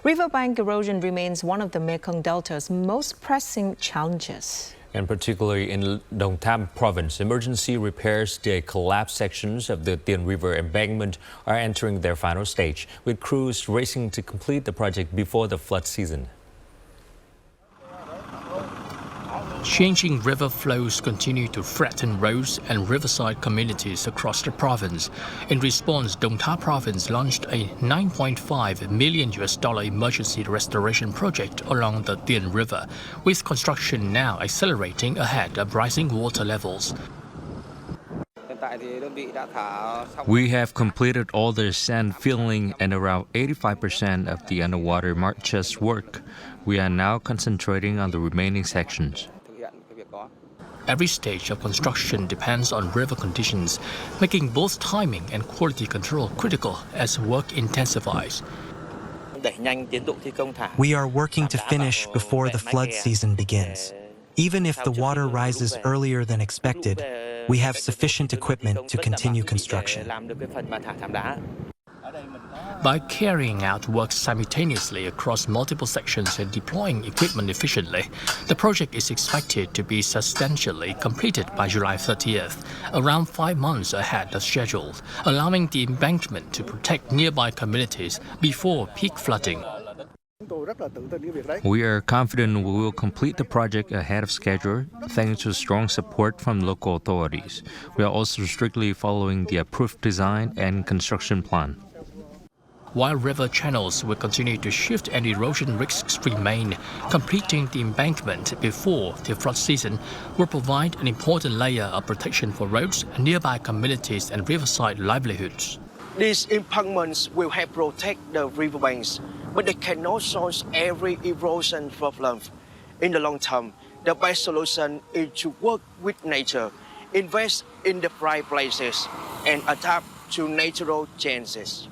Riverbank erosion remains one of the Mekong Delta's most pressing challenges. And particularly in Đồng Tháp Province, emergency repairs to collapsed sections of the Tiền River embankment are entering their final stage, with crews racing to complete the project before the flood season. Changing river flows continue to threaten roads and riverside communities across the province. In response, Đồng Tháp Province launched a $9.5 million emergency restoration project along the Tiền River, with construction now accelerating ahead of rising water levels. We have completed all the sand filling and around 85% of the underwater marches work. We are now concentrating on the remaining sections. Every stage of construction depends on river conditions, making both timing and quality control critical as work intensifies. We are working to finish before the flood season begins. Even if the water rises earlier than expected, we have sufficient equipment to continue construction. By carrying out work simultaneously across multiple sections and deploying equipment efficiently, the project is expected to be substantially completed by July 30th, around 5 months ahead of schedule, allowing the embankment to protect nearby communities before peak flooding. We are confident we will complete the project ahead of schedule thanks to strong support from local authorities. We are also strictly following the approved design and construction plan. While river channels will continue to shift and erosion risks remain, completing the embankment before the flood season will provide an important layer of protection for roads, nearby communities and riverside livelihoods. These embankments will help protect the riverbanks, but they cannot solve every erosion problem. In the long term, the best solution is to work with nature, invest in the right places, and adapt to natural changes.